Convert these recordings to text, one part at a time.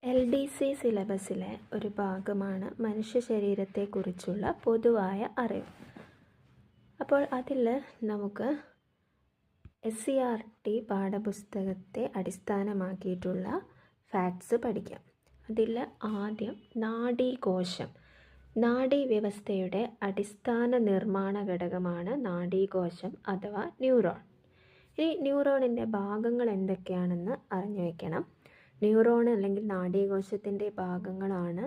LDC സിലബസിലെ ഒരു ഭാഗമാണ് മനുഷ്യ ശരീരത്തെക്കുറിച്ചുള്ള പൊതുവായ അറിവ്. അപ്പോൾ അതിൽ നമുക്ക് SCERT പാഠപുസ്തകത്തെ അടിസ്ഥാനമാക്കിയിട്ടുള്ള ഫാക്ട്സ് പഠിക്കാം. അതിൽ ആദ്യം നാഡീകോശം. നാഡീവ്യവസ്ഥയുടെ അടിസ്ഥാന നിർമ്മാണ ഘടകമാണ് നാഡീകോശം അഥവാ ന്യൂറോൺ. ഈ ന്യൂറോണിൻ്റെ ഭാഗങ്ങൾ എന്തൊക്കെയാണെന്ന് അറിഞ്ഞു വയ്ക്കണം. ന്യൂറോൺ അല്ലെങ്കിൽ നാഡീകോശത്തിൻ്റെ ഭാഗങ്ങളാണ്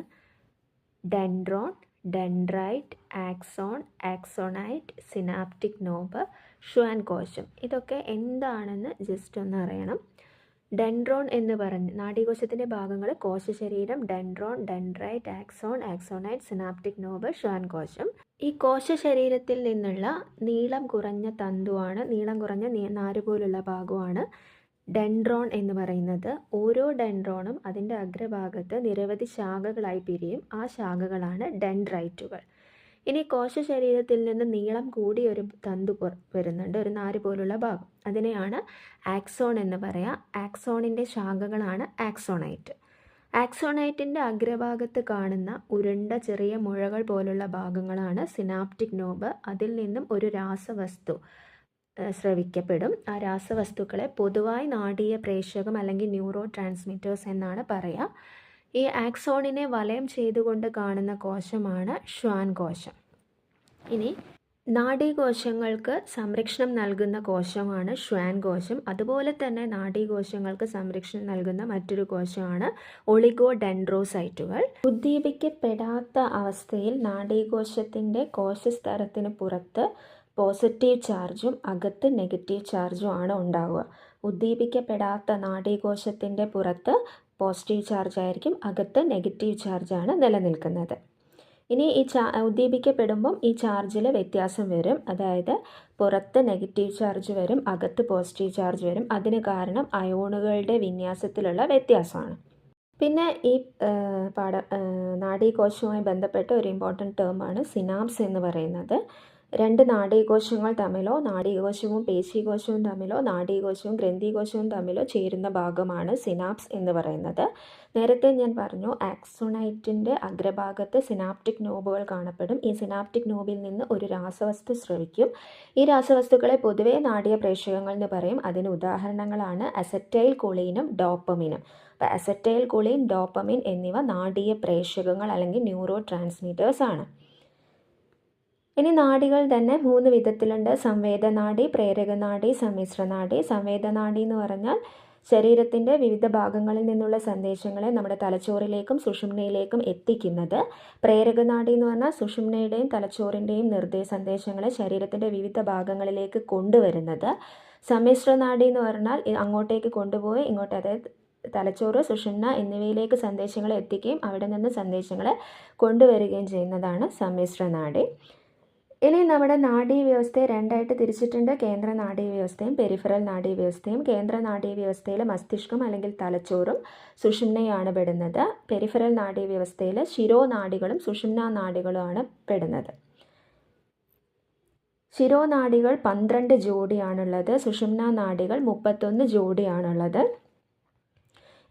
dendron, dendrite, axon, ആക്സോണൈറ്റ്, synaptic knob, Schwann കോശം. ഇതൊക്കെ എന്താണെന്ന് ജസ്റ്റ് ഒന്ന് അറിയണം. ഡെൻഡ്രോൺ എന്ന് പറഞ്ഞ് നാഡീകോശത്തിൻ്റെ ഭാഗങ്ങൾ കോശശരീരം, dendron, dendrite, axon, ആക്സോണൈറ്റ്, synaptic knob, Schwann കോശം. ഈ കോശശരീരത്തിൽ നിന്നുള്ള നീളം കുറഞ്ഞ തന്തുവാണ്, നീളം കുറഞ്ഞ നാര് പോലുള്ള ഭാഗമാണ് ഡെൻഡ്രോൺ എന്ന് പറയുന്നത്. ഓരോ ഡെൻഡ്രോണും അതിൻ്റെ അഗ്രഭാഗത്ത് നിരവധി ശാഖകളായി പിരിയും. ആ ശാഖകളാണ് ഡെൻഡ്രൈറ്റുകൾ. ഇനി കോശശരീരത്തിൽ നിന്ന് നീളം കൂടിയ ഒരു തന്തു വരുന്നുണ്ട്, ഒരു നാര് പോലുള്ള ഭാഗം. അതിനെയാണ് ആക്സോൺ എന്ന് പറയാം. ആക്സോണിൻ്റെ ശാഖകളാണ് ആക്സോണൈറ്റ്. ആക്സോണൈറ്റിൻ്റെ അഗ്രഭാഗത്ത് കാണുന്ന ഉരുണ്ട ചെറിയ മുഴകൾ പോലുള്ള ഭാഗങ്ങളാണ് സിനാപ്റ്റിക് നോബ്. അതിൽ നിന്നും ഒരു രാസവസ്തു സ്രവിക്കപ്പെടും. ആ രാസവസ്തുക്കളെ പൊതുവായി നാഡീയ പ്രേഷകം അല്ലെങ്കിൽ ന്യൂറോ ട്രാൻസ്മിറ്റേഴ്സ് എന്നാണ് പറയുക. ഈ ആക്സോണിനെ വലയം ചെയ്തുകൊണ്ട് കാണുന്ന കോശമാണ് ഷ്വാൻ കോശം. ഇനി നാഡീകോശങ്ങൾക്ക് സംരക്ഷണം നൽകുന്ന കോശമാണ് ഷ്വാൻ കോശം. അതുപോലെ തന്നെ നാഡീകോശങ്ങൾക്ക് സംരക്ഷണം നൽകുന്ന മറ്റൊരു കോശമാണ് ഒളിഗോഡെൻഡ്രോസൈറ്റുകൾ. ഉദ്ദീപിക്കപ്പെടാത്ത അവസ്ഥയിൽ നാഡീകോശത്തിൻ്റെ കോശസ്തരത്തിന് പുറത്ത് പോസിറ്റീവ് ചാർജും അകത്ത് നെഗറ്റീവ് ചാർജും ആണ് ഉണ്ടാവുക. ഉദ്ദീപിക്കപ്പെടാത്ത നാഡീകോശത്തിൻ്റെ പുറത്ത് പോസിറ്റീവ് ചാർജ് ആയിരിക്കും, അകത്ത് നെഗറ്റീവ് ചാർജാണ് നിലനിൽക്കുന്നത്. ഇനി ഈ ഉദ്ദീപിക്കപ്പെടുമ്പം ഈ ചാർജിൽ വ്യത്യാസം വരും. അതായത് പുറത്ത് നെഗറ്റീവ് ചാർജ് വരും, അകത്ത് പോസിറ്റീവ് ചാർജ് വരും. അതിന് കാരണം അയോണുകളുടെ വിന്യാസത്തിലുള്ള വ്യത്യാസമാണ്. പിന്നെ ഈ നാഡീകോശവുമായി ബന്ധപ്പെട്ട ഒരു ഇമ്പോർട്ടൻറ്റ് ടേമാണ് സിനാപ്സ് എന്ന് പറയുന്നത്. രണ്ട് നാഡീകോശങ്ങൾ തമ്മിലോ നാഡീകോശവും പേശീകോശവും തമ്മിലോ നാഡീകോശവും ഗ്രന്ഥികോശവും തമ്മിലോ ചേരുന്ന ഭാഗമാണ് സിനാപ്സ് എന്ന് പറയുന്നത്. നേരത്തെ ഞാൻ പറഞ്ഞു, ആക്സോണൈറ്റിൻ്റെ അഗ്രഭാഗത്ത് സിനാപ്റ്റിക് നോബുകൾ കാണപ്പെടും. ഈ സിനാപ്റ്റിക് നോബിൽ നിന്ന് ഒരു രാസവസ്തു സ്രവിക്കും. ഈ രാസവസ്തുക്കളെ പൊതുവെ നാഡീയ പ്രേഷകങ്ങൾ എന്ന് പറയും. അതിന് ഉദാഹരണങ്ങളാണ് അസറ്റൈൽ കൊളീനും ഡോപ്പമിനും. അപ്പോൾ അസറ്റൈൽ കൊളീൻ, ഡോപ്പമിൻ എന്നിവ നാഡീയ പ്രേഷകങ്ങൾ അല്ലെങ്കിൽ ന്യൂറോ ട്രാൻസ്മിറ്റേഴ്സ് ആണ്. ഇനി നാഡികൾ തന്നെ 3 വിധത്തിലുണ്ട്. സംവേദനാഡി, പ്രേരകനാഡി, സമ്മിശ്രനാഡി. സംവേദനാഡി എന്ന് പറഞ്ഞാൽ ശരീരത്തിൻ്റെ വിവിധ ഭാഗങ്ങളിൽ നിന്നുള്ള സന്ദേശങ്ങളെ നമ്മുടെ തലച്ചോറിലേക്കും സുഷുമ്നയിലേക്കും എത്തിക്കുന്നത്. പ്രേരകനാഡി എന്ന് പറഞ്ഞാൽ സുഷുമ്നയുടെയും തലച്ചോറിൻ്റെയും സന്ദേശങ്ങളെ ശരീരത്തിൻ്റെ വിവിധ ഭാഗങ്ങളിലേക്ക് കൊണ്ടുവരുന്നത്. സമ്മിശ്രനാഡി എന്ന് പറഞ്ഞാൽ അങ്ങോട്ടേക്ക് കൊണ്ടുപോയി ഇങ്ങോട്ട്, അതായത് തലച്ചോറ്, സുഷുമ്ന എന്നിവയിലേക്ക് സന്ദേശങ്ങളെ എത്തിക്കുകയും അവിടെ നിന്ന് സന്ദേശങ്ങളെ കൊണ്ടുവരികയും ചെയ്യുന്നതാണ് സമ്മിശ്രനാഡി. ഇനി നമ്മുടെ നാഡീവ്യവസ്ഥയെ രണ്ടായിട്ട് തിരിച്ചിട്ടുണ്ട്. കേന്ദ്ര നാഡീവ്യവസ്ഥയും പെരിഫറൽ നാഡീവ്യവസ്ഥയും. കേന്ദ്ര നാഡീവ്യവസ്ഥയിൽ മസ്തിഷ്കം അല്ലെങ്കിൽ തലച്ചോറും സുഷുമ്നയാണ് പെടുന്നത്. പെരിഫറൽ നാഡീവ്യവസ്ഥയിൽ ശിരോനാഡികളും സുഷുമ്നാ നാഡികളുമാണ് പെടുന്നത്. ശിരോനാഡികൾ 12 ജോഡിയാണുള്ളത്, സുഷുമ്നാ നാഡികൾ 31 ജോഡിയാണുള്ളത്.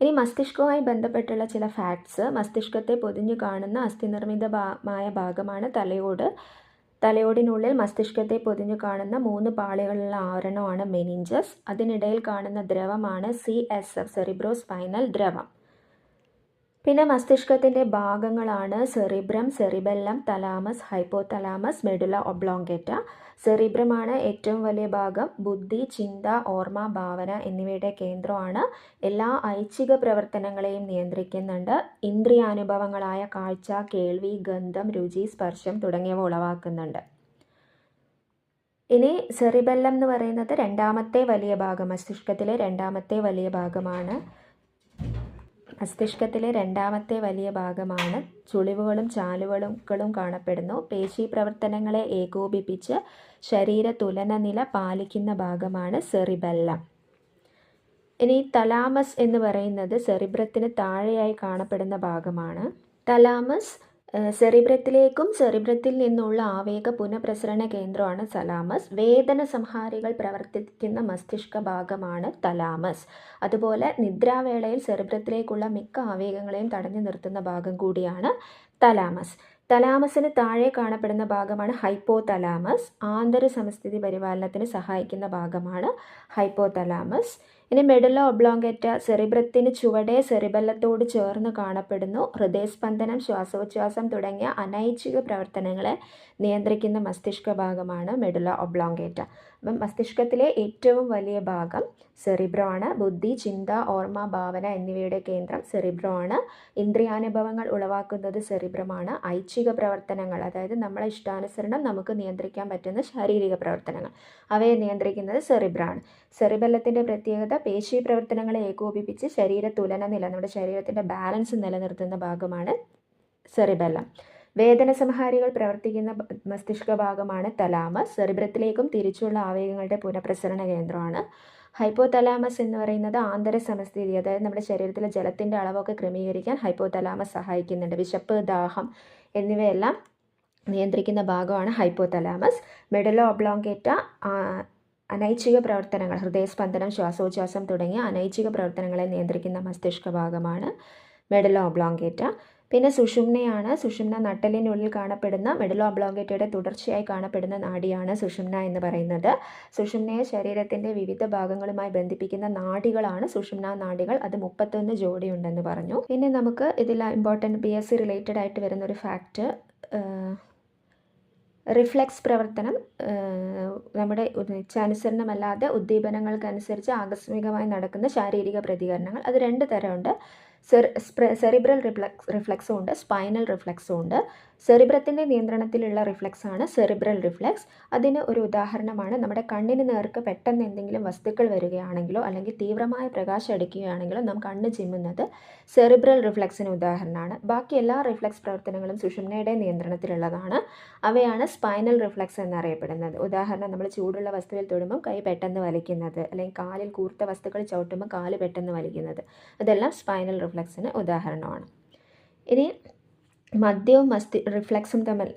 ഇനി മസ്തിഷ്കവുമായി ബന്ധപ്പെട്ടുള്ള ചില ഫാക്ട്സ്. മസ്തിഷ്കത്തെ പൊതിഞ്ഞു കാണുന്ന അസ്ഥിനിർമ്മിതമായ ഭാഗമാണ് തലയോട്. തലയോടിനുള്ളിൽ മസ്തിഷ്കത്തെ പൊതിഞ്ഞു കാണുന്ന 3 പാളികളുള്ള ആവരണമാണ് മെനിഞ്ചസ്. അതിനിടയിൽ കാണുന്ന ദ്രവമാണ് CSF, സെറിബ്രോ സ്പൈനൽ ദ്രവം. പിന്നെ മസ്തിഷ്കത്തിൻ്റെ ഭാഗങ്ങളാണ് cerebrum, cerebellum, thalamus, hypothalamus, medulla oblongata. സെറിബ്രമാണ് ഏറ്റവും വലിയ ഭാഗം. ബുദ്ധി, ചിന്ത, ഓർമ്മ, ഭാവന എന്നിവയുടെ കേന്ദ്രമാണ്. എല്ലാ ഐച്ഛിക പ്രവർത്തനങ്ങളെയും നിയന്ത്രിക്കുന്നുണ്ട്. ഇന്ദ്രിയാനുഭവങ്ങളായ കാഴ്ച, കേൾവി, ഗന്ധം, രുചി, സ്പർശം തുടങ്ങിയവ ഉളവാക്കുന്നുണ്ട്. ഇനി സെറിബെല്ലം എന്ന് പറയുന്നത് രണ്ടാമത്തെ വലിയ ഭാഗം, മസ്തിഷ്കത്തിലെ രണ്ടാമത്തെ വലിയ ഭാഗമാണ്. മസ്തിഷ്കത്തിലെ രണ്ടാമത്തെ വലിയ ഭാഗമാണ്. ചുളിവുകളും ചാലുകളുകളും കാണപ്പെടുന്നു. പേശി പ്രവർത്തനങ്ങളെ ഏകോപിപ്പിച്ച് ശരീര തുലനനില പാലിക്കുന്ന ഭാഗമാണ് സെറിബെല്ലം. ഇനി തലാമസ് എന്ന് പറയുന്നത് സെറിബ്രത്തിന് താഴെയായി കാണപ്പെടുന്ന ഭാഗമാണ്. തലാമസ് സെറിബ്രത്തിലേക്കും സെറിബ്രത്തിൽ നിന്നുള്ള ആവേഗ പുനഃപ്രസരണ കേന്ദ്രമാണ് തലാമസ്. വേദന സംഹാരികൾ പ്രവർത്തിക്കുന്ന മസ്തിഷ്ക ഭാഗമാണ് തലാമസ്. അതുപോലെ നിദ്രാവേളയിൽ സെറിബ്രത്തിലേക്കുള്ള മിക്ക ആവേഗങ്ങളെയും തടഞ്ഞു നിർത്തുന്ന ഭാഗം കൂടിയാണ് തലാമസ്. തലാമസിന് താഴെ കാണപ്പെടുന്ന ഭാഗമാണ് ഹൈപ്പോ തലാമസ്. ആന്തര സമസ്ഥിതി പരിപാലനത്തിന് സഹായിക്കുന്ന ഭാഗമാണ് ഹൈപ്പോ തലാമസ്. ഇനി മെഡുല്ല ഒബ്ലോങ്കേറ്റ സെറിബ്രത്തിന് ചുവടെ സെറിബെല്ലത്തോട് ചേർന്ന് കാണപ്പെടുന്നു. ഹൃദയസ്പന്ദനം, ശ്വാസോച്ഛ്വാസം തുടങ്ങിയ അനൈച്ഛിക പ്രവർത്തനങ്ങളെ നിയന്ത്രിക്കുന്ന മസ്തിഷ്ക ഭാഗമാണ് മെഡുല്ല ഒബ്ലോങ്കേറ്റ. അപ്പം മസ്തിഷ്കത്തിലെ ഏറ്റവും വലിയ ഭാഗം സെറിബ്രോ ആണ്. ബുദ്ധി, ചിന്ത, ഓർമ്മ, ഭാവന എന്നിവയുടെ കേന്ദ്രം സെറിബ്രോ ആണ്. ഇന്ദ്രിയാനുഭവങ്ങൾ ഉളവാക്കുന്നത് സെറിബ്രമാണ്. ഐച്ഛിക പ്രവർത്തനങ്ങൾ, അതായത് നമ്മളെ ഇഷ്ടാനുസരണം നമുക്ക് നിയന്ത്രിക്കാൻ പറ്റുന്ന ശാരീരിക പ്രവർത്തനങ്ങൾ, അവയെ നിയന്ത്രിക്കുന്നത് സെറിബ്രാണ്. സെറിബെല്ലത്തിൻ്റെ പ്രത്യേകത പേശി പ്രവർത്തനങ്ങളെ ഏകോപിപ്പിച്ച് ശരീര തുലന നില, നമ്മുടെ ശരീരത്തിൻ്റെ ബാലൻസ് നിലനിർത്തുന്ന ഭാഗമാണ് സെറിബെല്ലം. വേദന സംഹാരികൾ പ്രവർത്തിക്കുന്ന മസ്തിഷ്ക ഭാഗമാണ് തലാമസ്. സെറിബ്രത്തിലേക്കും തിരിച്ചുള്ള ആവേഗങ്ങളുടെ പുനഃപ്രസരണ കേന്ദ്രമാണ്. ഹൈപ്പോ തലാമസ് എന്ന് പറയുന്നത് ആന്തര സമസ്ഥിതി, അതായത് നമ്മുടെ ശരീരത്തിലെ ജലത്തിൻ്റെ അളവൊക്കെ ക്രമീകരിക്കാൻ ഹൈപ്പോ തലാമസ് സഹായിക്കുന്നുണ്ട്. വിശപ്പ്, ദാഹം എന്നിവയെല്ലാം നിയന്ത്രിക്കുന്ന ഭാഗമാണ് ഹൈപ്പോ തലാമസ്. മെഡുല്ല ഒബ്ലോങ്കേറ്റ അനൈച്ഛിക പ്രവർത്തനങ്ങൾ, ഹൃദയസ്പന്ദനം, ശ്വാസോച്ഛ്വാസം തുടങ്ങിയ അനൈച്ഛിക പ്രവർത്തനങ്ങളെ നിയന്ത്രിക്കുന്ന മസ്തിഷ്ക ഭാഗമാണ് മെഡുല്ല ഒബ്ലോങ്കേറ്റ. പിന്നെ സുഷുമ്നയാണ്. സുഷുമ്ന നട്ടലിനുള്ളിൽ കാണപ്പെടുന്ന മെഡുല്ല ഒബ്ലോങ്കേറ്റയുടെ തുടർച്ചയായി കാണപ്പെടുന്ന നാഡിയാണ് സുഷുമ്ന എന്ന് പറയുന്നത്. സുഷുമ്നയെ ശരീരത്തിൻ്റെ വിവിധ ഭാഗങ്ങളുമായി ബന്ധിപ്പിക്കുന്ന നാഡികളാണ് സുഷുമ്ന നാഡികൾ. അത് 31 ജോഡിയുണ്ടെന്ന് പറഞ്ഞു. പിന്നെ നമുക്ക് ഇതിൽ ഇമ്പോർട്ടൻറ്റ് BSc റിലേറ്റഡ് ആയിട്ട് വരുന്നൊരു ഫാക്റ്റ്, റിഫ്ലെക്സ് പ്രവർത്തനം നമ്മുടെ ഇച്ഛാനുസരണമല്ലാതെ ഉദ്ദീപനങ്ങൾക്കനുസരിച്ച് ആകസ്മികമായി നടക്കുന്ന ശാരീരിക പ്രതികരണങ്ങൾ. അത് 2 തരമുണ്ട്. സെറിബ്രൽ റിഫ്ലെക്സും ഉണ്ട്, സ്പൈനൽ റിഫ്ലെക്സും ഉണ്ട്. സെറിബ്രത്തിൻ്റെ നിയന്ത്രണത്തിലുള്ള റിഫ്ലെക്സാണ് സെറിബ്രൽ റിഫ്ലെക്സ്. അതിന് ഒരു ഉദാഹരണമാണ് നമ്മുടെ കണ്ണിന് നേർക്ക് പെട്ടെന്ന് എന്തെങ്കിലും വസ്തുക്കൾ വരികയാണെങ്കിലോ അല്ലെങ്കിൽ തീവ്രമായ പ്രകാശം അടിക്കുകയാണെങ്കിലോ നാം കണ്ണ് ചിമ്മുന്നത് സെറിബ്രൽ റിഫ്ലെക്സിന് ഉദാഹരണമാണ്. ബാക്കി എല്ലാ റിഫ്ലെക്സ് പ്രവർത്തനങ്ങളും സുഷുമ്നയുടെ നിയന്ത്രണത്തിലുള്ളതാണ്. അവയാണ് സ്പൈനൽ റിഫ്ലെക്സ് എന്നറിയപ്പെടുന്നത്. ഉദാഹരണം, നമ്മൾ ചൂടുള്ള വസ്തുവിൽ തൊടുമ്പം കൈ പെട്ടെന്ന് വലിക്കുന്നത്, അല്ലെങ്കിൽ കാലിൽ കൂർത്ത വസ്തുക്കൾ ചവിട്ടുമ്പോൾ കാല് പെട്ടെന്ന് വലിക്കുന്നത്, അതെല്ലാം സ്പൈനൽ റിഫ്ലെക്സിന് ഉദാഹരണമാണ്. ഇനി മദ്യവും റിഫ്ലെക്സും തമ്മിൽ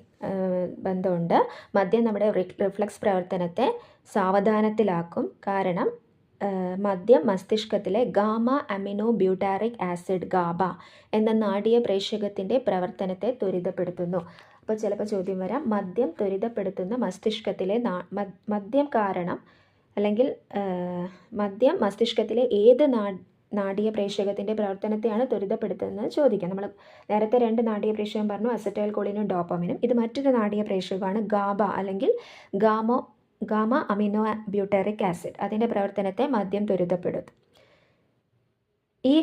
ബന്ധമുണ്ട്. മദ്യം നമ്മുടെ റിഫ്ലെക്സ് പ്രവർത്തനത്തെ സാവധാനത്തിലാക്കും. കാരണം മദ്യം മസ്തിഷ്കത്തിലെ gamma amino butyric acid GABA എന്ന നാഡീയ പ്രേഷകത്തിൻ്റെ പ്രവർത്തനത്തെ ത്വരിതപ്പെടുത്തുന്നു. അപ്പോൾ ചിലപ്പോൾ ചോദ്യം വരാം, മദ്യം ത്വരിതപ്പെടുത്തുന്ന മസ്തിഷ്കത്തിലെ മദ്യം കാരണം അല്ലെങ്കിൽ മദ്യം മസ്തിഷ്കത്തിലെ ഏത് നാഡീയ പ്രേഷകത്തിൻ്റെ പ്രവർത്തനത്തെയാണ് ത്വരിതപ്പെടുത്തുന്നത് ചോദിക്കാം. നമ്മൾ നേരത്തെ 2 നാഡീയ പ്രേഷകം പറഞ്ഞു, അസറ്റൈൽ കോളിനും ഡോപ്പമിനും. ഇത് മറ്റൊരു നാഡീയ പ്രേഷകമാണ് ഗാബ അല്ലെങ്കിൽ ഗാമ അമിനോ ബ്യൂട്ടാറിക് ആസിഡ്. അതിൻ്റെ പ്രവർത്തനത്തെ മദ്യം ത്വരിതപ്പെടുത്തും. ഈ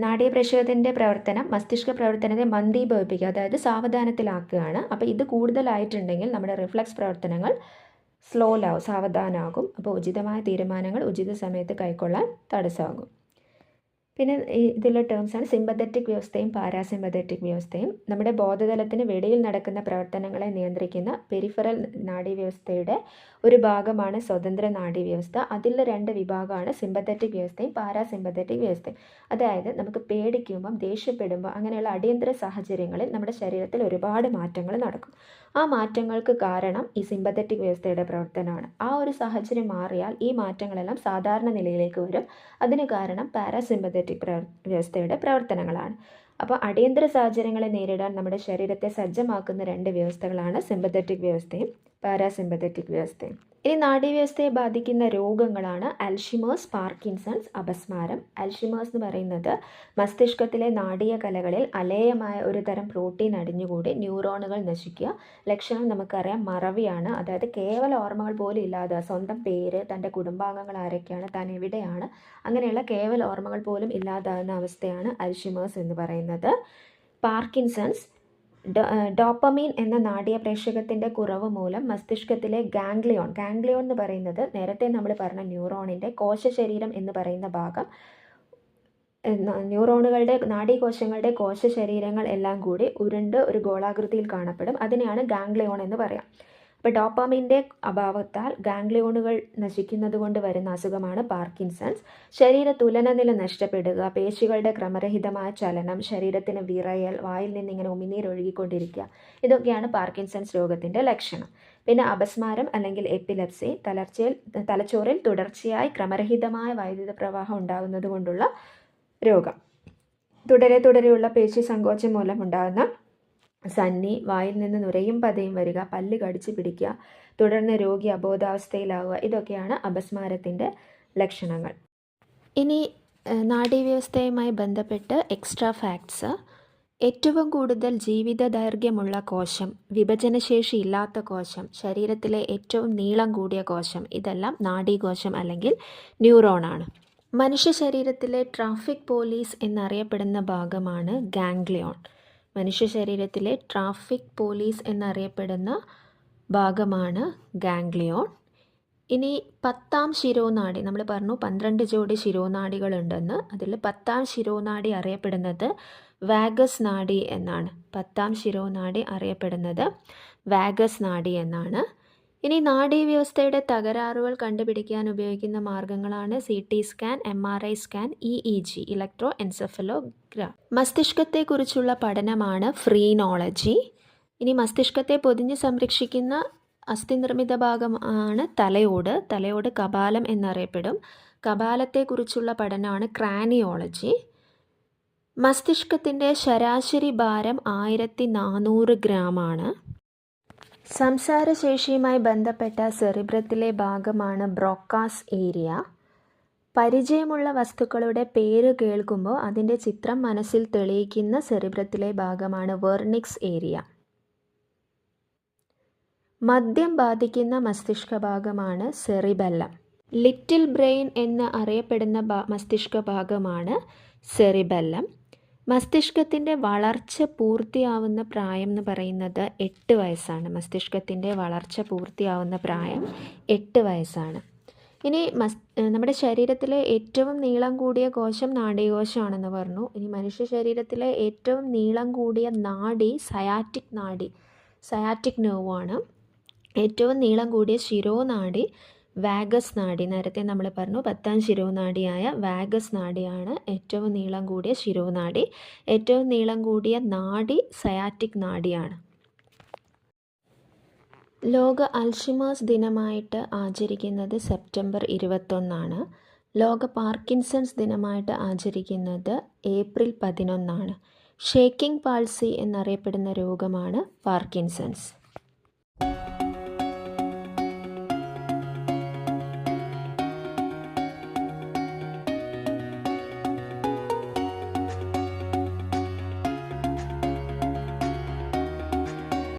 നാഡീയ പ്രേഷകത്തിൻ്റെ പ്രവർത്തനം മസ്തിഷ്ക പ്രവർത്തനത്തെ മന്ദീഭവിപ്പിക്കുക, അതായത് സാവധാനത്തിലാക്കുകയാണ്. അപ്പോൾ ഇത് കൂടുതലായിട്ടുണ്ടെങ്കിൽ നമ്മുടെ റിഫ്ലെക്സ് പ്രവർത്തനങ്ങൾ സാവധാനമാകും. അപ്പോൾ ഉചിതമായ തീരുമാനങ്ങൾ ഉചിത സമയത്ത് കൈക്കൊള്ളാൻ തടസ്സമാകും. പിന്നെ ഇതിലുള്ള ടേംസാണ് സിമ്പത്തറ്റിക് വ്യവസ്ഥയും പാരാസിമ്പത്തറ്റിക് വ്യവസ്ഥയും. നമ്മുടെ ബോധതലത്തിന് വെളിയിൽ നടക്കുന്ന പ്രവർത്തനങ്ങളെ നിയന്ത്രിക്കുന്ന പെരിഫറൽ നാഡീവ്യവസ്ഥയുടെ ഒരു ഭാഗമാണ് സ്വതന്ത്ര നാഡീവ്യവസ്ഥ. അതിൽ 2 വിഭാഗമാണ് സിമ്പത്തറ്റിക് വ്യവസ്ഥയും പാരാസിമ്പത്തറ്റിക് വ്യവസ്ഥയും. അതായത് നമുക്ക് പേടിക്കുമ്പം, ദേഷ്യപ്പെടുമ്പോൾ, അങ്ങനെയുള്ള അടിയന്തര സാഹചര്യങ്ങളിൽ നമ്മുടെ ശരീരത്തിൽ ഒരുപാട് മാറ്റങ്ങൾ നടക്കും. ആ മാറ്റങ്ങൾക്ക് കാരണം ഈ സിമ്പത്തറ്റിക് വ്യവസ്ഥയുടെ പ്രവർത്തനമാണ്. ആ ഒരു സാഹചര്യം മാറിയാൽ ഈ മാറ്റങ്ങളെല്ലാം സാധാരണ നിലയിലേക്ക് വരും. അതിന് കാരണം പാരാസിമ്പത്തറ്റിക് വ്യവസ്ഥയുടെ പ്രവർത്തനങ്ങളാണ്. അപ്പോൾ അടിയന്തര സാഹചര്യങ്ങളെ നേരിടാൻ നമ്മുടെ ശരീരത്തെ സജ്ജമാക്കുന്ന 2 വ്യവസ്ഥകളാണ് സിമ്പത്തറ്റിക് വ്യവസ്ഥയും പാരാസിമ്പത്തറ്റിക് വ്യവസ്ഥയും. ഇനി നാഡീവ്യവസ്ഥയെ ബാധിക്കുന്ന രോഗങ്ങളാണ് അൽഷിമേഴ്സ്, പാർക്കിൻസൺസ്, അപസ്മാരം. അൽഷിമേഴ്സ് എന്ന് പറയുന്നത് മസ്തിഷ്കത്തിലെ നാഡീയ കലകളിൽ അലേയമായ ഒരു തരം പ്രോട്ടീൻ അടിഞ്ഞുകൂടി ന്യൂറോണുകൾ നശിക്കുക. ലക്ഷണം നമുക്കറിയാം, മറവിയാണ്. അതായത് കേവല ഓർമ്മകൾ പോലും ഇല്ലാതെ, സ്വന്തം പേര്, തൻ്റെ കുടുംബാംഗങ്ങൾ ആരൊക്കെയാണ്, താൻ എവിടെയാണ്, അങ്ങനെയുള്ള കേവല ഓർമ്മകൾ പോലും ഇല്ലാതാകുന്ന അവസ്ഥയാണ് അൽഷിമേഴ്സ് എന്ന് പറയുന്നത്. പാർക്കിൻസൺസ്, ഡോപ്പമീൻ എന്ന നാഡീയ പ്രേഷകത്തിൻ്റെ കുറവ് മൂലം മസ്തിഷ്കത്തിലെ ഗാംഗ്ലിയോൺ എന്ന് പറയുന്നത് നേരത്തെ നമ്മൾ പറഞ്ഞ ന്യൂറോണിൻ്റെ കോശശരീരം എന്ന് പറയുന്ന ഭാഗം, ന്യൂറോണുകളുടെ നാഡീകോശങ്ങളുടെ കോശശരീരങ്ങൾ എല്ലാം കൂടി ഉരുണ്ട് ഒരു ഗോളാകൃതിയിൽ കാണപ്പെടും. അതിനെയാണ് ഗാംഗ്ലിയോൺ എന്ന് പറയാം. ഇപ്പോൾ ഡോപ്പാമിൻ്റെ അഭാവത്താൽ ഗാംഗ്ലിയോണുകൾ നശിക്കുന്നത് കൊണ്ട് വരുന്ന അസുഖമാണ് പാർക്കിൻസൺസ്. ശരീര തുലനനില നഷ്ടപ്പെടുക, പേശികളുടെ ക്രമരഹിതമായ ചലനം, ശരീരത്തിന് വിറയൽ, വായിൽ നിന്ന് ഇങ്ങനെ ഉമിനീർ ഒഴുകിക്കൊണ്ടിരിക്കുക, ഇതൊക്കെയാണ് പാർക്കിൻസൺസ് രോഗത്തിൻ്റെ ലക്ഷണം. പിന്നെ അപസ്മാരം അല്ലെങ്കിൽ എപ്പിലെപ്സി, തലച്ചോറിൽ തുടർച്ചയായി ക്രമരഹിതമായ വൈദ്യുത പ്രവാഹം ഉണ്ടാകുന്നത് കൊണ്ടുള്ള രോഗം. തുടരെയുള്ള പേശി സങ്കോചം മൂലം ഉണ്ടാകുന്ന സന്നി, വായിൽ നിന്ന് നുരയും പതയും വരിക, പല്ല് കടിച്ചു പിടിക്കുക, തുടർന്ന് രോഗി അബോധാവസ്ഥയിലാവുക, ഇതൊക്കെയാണ് അപസ്മാരത്തിൻ്റെ ലക്ഷണങ്ങൾ. ഇനി നാഡീവ്യവസ്ഥയുമായി ബന്ധപ്പെട്ട് എക്സ്ട്രാ ഫാക്ട്സ്. ഏറ്റവും കൂടുതൽ ജീവിത ദൈർഘ്യമുള്ള കോശം, വിഭജനശേഷി ഇല്ലാത്ത കോശം, ശരീരത്തിലെ ഏറ്റവും നീളം കൂടിയ കോശം, ഇതെല്ലാം നാഡീകോശം അല്ലെങ്കിൽ ന്യൂറോണാണ്. മനുഷ്യ ശരീരത്തിലെ ട്രാഫിക് പോലീസ് എന്നറിയപ്പെടുന്ന ഭാഗമാണ് ഗാംഗ്ലിയോൺ. മനുഷ്യ ശരീരത്തിലെ ട്രാഫിക് പോലീസ് എന്നറിയപ്പെടുന്ന ഭാഗമാണ് ഗാംഗ്ലിയോൺ. ഇനി 10ാം ശിരോനാഡി, നമ്മൾ പറഞ്ഞു 12 ജോഡി ശിരോനാഡികളുണ്ടെന്ന്. അതിൽ 10ാം ശിരോനാഡി അറിയപ്പെടുന്നത് വാഗസ് നാഡി എന്നാണ്. 10ാം ശിരോനാഡി അറിയപ്പെടുന്നത് വാഗസ് നാഡി എന്നാണ്. ഇനി നാഡീവ്യവസ്ഥയുടെ തകരാറുകൾ കണ്ടുപിടിക്കാൻ ഉപയോഗിക്കുന്ന മാർഗങ്ങളാണ് CT scan, MRI scan, EEG electro encephalogram. മസ്തിഷ്കത്തെക്കുറിച്ചുള്ള പഠനമാണ് ഫ്രീനോളജി. ഇനി മസ്തിഷ്കത്തെ പൊതിഞ്ഞ് സംരക്ഷിക്കുന്ന അസ്ഥിനിർമ്മിത ഭാഗമാണ് തലയോട്. തലയോട് കപാലം എന്നറിയപ്പെടും. കപാലത്തെക്കുറിച്ചുള്ള പഠനമാണ് ക്രാനിയോളജി. മസ്തിഷ്കത്തിൻ്റെ ശരാശരി ഭാരം 1400 ഗ്രാമാണ്. സംസാരശേഷിയുമായി ബന്ധപ്പെട്ട സെറിബ്രത്തിലെ ഭാഗമാണ് ബ്രോക്കാസ് ഏരിയ. പരിചയമുള്ള വസ്തുക്കളുടെ പേര് കേൾക്കുമ്പോൾ അതിൻ്റെ ചിത്രം മനസ്സിൽ തെളിയിക്കുന്ന സെറിബ്രത്തിലെ ഭാഗമാണ് വെർണിക്സ് ഏരിയ. മദ്യം ബാധിക്കുന്ന മസ്തിഷ്ക ഭാഗമാണ് സെറിബെല്ലം. ലിറ്റിൽ ബ്രെയിൻ എന്ന് അറിയപ്പെടുന്ന മസ്തിഷ്ക ഭാഗമാണ് സെറിബെല്ലം. മസ്തിഷ്കത്തിൻ്റെ വളർച്ച പൂർത്തിയാവുന്ന പ്രായം എന്ന് പറയുന്നത് 8 വയസ്സാണ്. മസ്തിഷ്കത്തിൻ്റെ വളർച്ച പൂർത്തിയാവുന്ന പ്രായം 8 വയസ്സാണ്. ഇനി നമ്മുടെ ശരീരത്തിലെ ഏറ്റവും നീളം കൂടിയ കോശം നാഡീകോശമാണെന്ന് പറഞ്ഞു. ഇനി മനുഷ്യ ശരീരത്തിലെ ഏറ്റവും നീളം കൂടിയ നാഡി സയാറ്റിക് നെർവാണ്. ഏറ്റവും നീളം കൂടിയ ശിരോനാഡി വാഗസ് നാഡി. നേരത്തെ നമ്മൾ പറഞ്ഞു 10ാം ശിരോനാഡിയായ വാഗസ് നാഡിയാണ് ഏറ്റവും നീളം കൂടിയ ശിരോനാഡി. ഏറ്റവും നീളം കൂടിയ നാഡി സയാറ്റിക് നാഡിയാണ്. ലോക അൽഷിമേഴ്സ് ദിനമായിട്ട് ആചരിക്കുന്നത് സെപ്റ്റംബർ 21. ലോക പാർക്കിൻസൺസ് ദിനമായിട്ട് ആചരിക്കുന്നത് ഏപ്രിൽ 11. ഷേക്കിംഗ് പാൾസി എന്നറിയപ്പെടുന്ന രോഗമാണ് പാർക്കിൻസൺസ്.